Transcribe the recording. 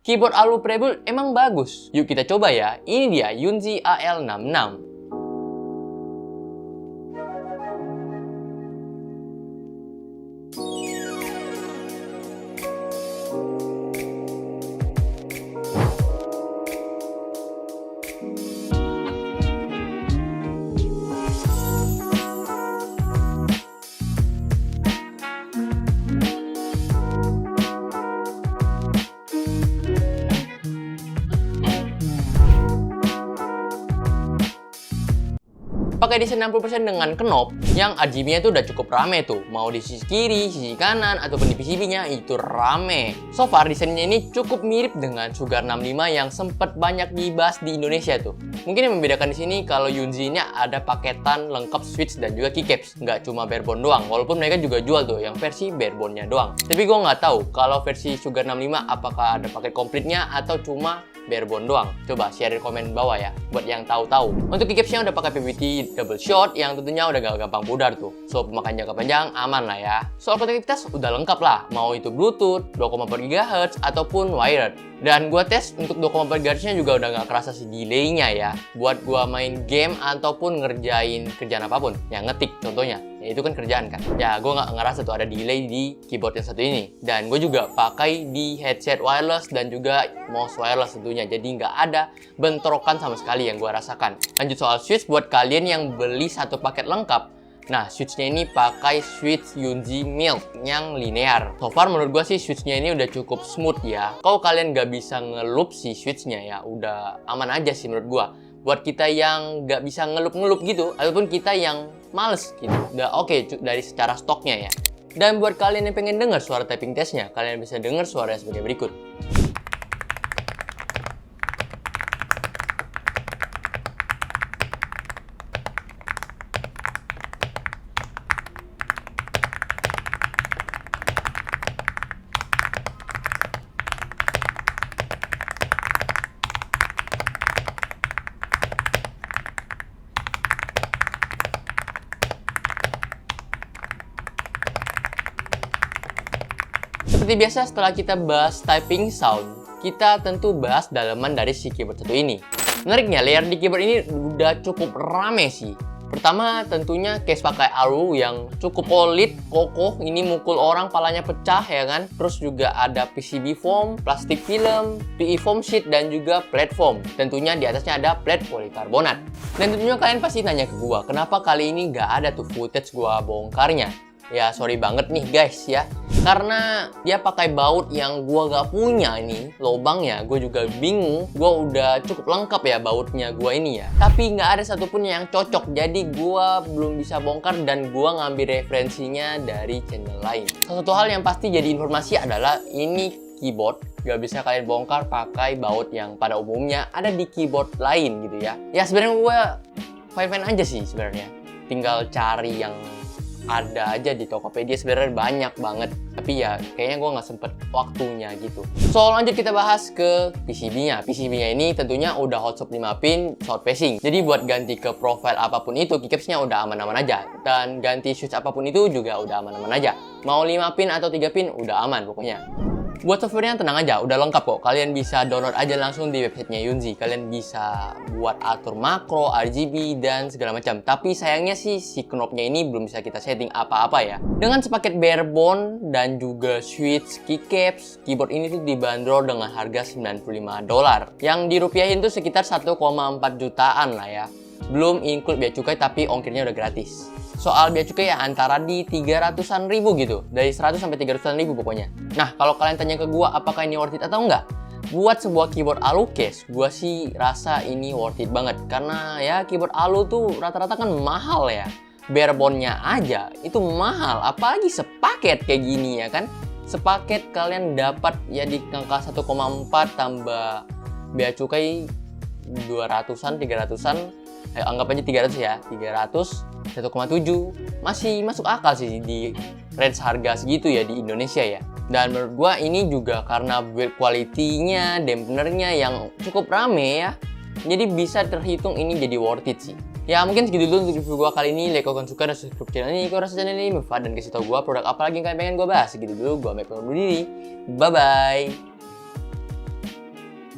Keyboard Alu Prebuild emang bagus. Yuk kita coba ya. Ini dia Yunzi AL66. Pakai desain 60% dengan knob yang RGB-nya tuh udah cukup rame tuh. Mau di sisi kiri, sisi kanan, ataupun di PCB-nya itu rame. So far desainnya ini cukup mirip dengan Sugar 65 yang sempat banyak dibahas di Indonesia tuh. Mungkin yang membedakan di sini kalau Yunzi-nya ada paketan lengkap switch dan juga keycaps, nggak cuma barebone doang. Walaupun mereka juga jual tuh yang versi barebone-nya doang. Tapi gue nggak tahu kalau versi Sugar 65 apakah ada paket komplitnya atau cuma barebone doang. Coba share di komen bawah ya, buat yang tahu-tahu. Untuk keycapsnya udah pakai PVT double shot yang tentunya udah gak gampang pudar tuh. So pemakaian jangka panjang aman lah ya. Soal konektivitas udah lengkap lah, mau itu Bluetooth, 2,4 GHz ataupun wired. Dan gua tes untuk 2,4 GHz-nya juga udah gak kerasa si delay-nya ya. Buat gua main game ataupun ngerjain kerjaan apapun, yang ngetik contohnya. Ya, itu kan kerjaan kan. Ya gua gak ngerasa tuh ada delay di keyboard yang satu ini. Dan gue juga pakai di headset wireless dan juga mouse wireless tentunya. Jadi nggak ada bentrokan sama sekali yang gua rasakan. Lanjut soal switch buat kalian yang beli satu paket lengkap. Nah, switchnya ini pakai switch Yunzi Milk yang linear. So far menurut gua sih switchnya ini udah cukup smooth ya. Kalau kalian nggak bisa ngeloop si switchnya ya, udah aman aja sih menurut gua. Buat kita yang nggak bisa ngeloop gitu, ataupun kita yang males gitu, udah oke dari secara stoknya ya. Dan buat kalian yang pengen dengar suara typing testnya, kalian bisa dengar suaranya sebagai berikut. Seperti biasa setelah kita bahas typing sound, kita tentu bahas dalaman dari si keyboard satu ini. Menariknya, layer di keyboard ini udah cukup rame sih. Pertama tentunya case pakai Alu yang cukup solid, kokoh, ini mukul orang palanya pecah ya kan. Terus juga ada PCB foam, plastik film, PE foam sheet dan juga platform. Tentunya di atasnya ada plat polikarbonat. Dan tentunya kalian pasti nanya ke gua, kenapa kali ini nggak ada tuh footage gua bongkarnya? Ya sorry banget nih guys ya, karena dia pakai baut yang gua gak punya nih lubangnya. Gue juga bingung, gua udah cukup lengkap ya bautnya gua ini ya, tapi nggak ada satupun yang cocok. Jadi gua belum bisa bongkar dan gua ngambil referensinya dari channel lain. Salah satu hal yang pasti jadi informasi adalah ini keyboard gak bisa kalian bongkar pakai baut yang pada umumnya ada di keyboard lain gitu ya. Ya sebenarnya gua fine-fine aja sih sebenarnya, tinggal cari yang ada aja di Tokopedia, sebenarnya banyak banget, tapi ya kayaknya gue nggak sempet waktunya gitu. So lanjut kita bahas ke PCB-nya. PCB-nya ini tentunya udah hotshot 5 pin short pacing, jadi buat ganti ke profile apapun itu keycaps-nya udah aman-aman aja, dan ganti switch apapun itu juga udah aman-aman aja. Mau 5 pin atau 3 pin udah aman pokoknya. Buat softwarenya tenang aja, udah lengkap kok. Kalian bisa download aja langsung di websitenya Yunzi. Kalian bisa buat atur makro, RGB, dan segala macam. Tapi sayangnya sih si knobnya ini belum bisa kita setting apa-apa ya. Dengan sepaket barebone dan juga switch, keycaps, keyboard ini tuh dibanderol dengan harga $95. Yang dirupiahin tuh sekitar 1,4 jutaan lah ya. Belum include bea cukai, tapi ongkirnya udah gratis. Soal bea cukai ya antara di 300-an ribu gitu, dari 100 sampai 300-an ribu pokoknya. Nah kalau kalian tanya ke gua apakah ini worth it atau enggak, buat sebuah keyboard Alu case, gua sih rasa ini worth it banget. Karena ya keyboard Alu tuh rata-rata kan mahal ya, barebone-nya aja itu mahal, apalagi sepaket kayak gini ya kan. Sepaket kalian dapat ya di angka 1,4 tambah bea cukai 200-an, 300-an, anggap aja 300 ya, 300, 1,7 masih masuk akal sih di range harga segitu ya di Indonesia ya. Dan menurut gua ini juga karena build quality-nya, dampenernya yang cukup rame ya, jadi bisa terhitung ini jadi worth it sih. Ya mungkin segitu dulu untuk review gua kali ini. Like, kalau kalian suka dan subscribe channel ini kalau rasa channel ini bermanfaat dan kasih tau gua produk apa lagi yang kalian pengen gua bahas. Segitu dulu, gua Mike undur diri. Bye bye.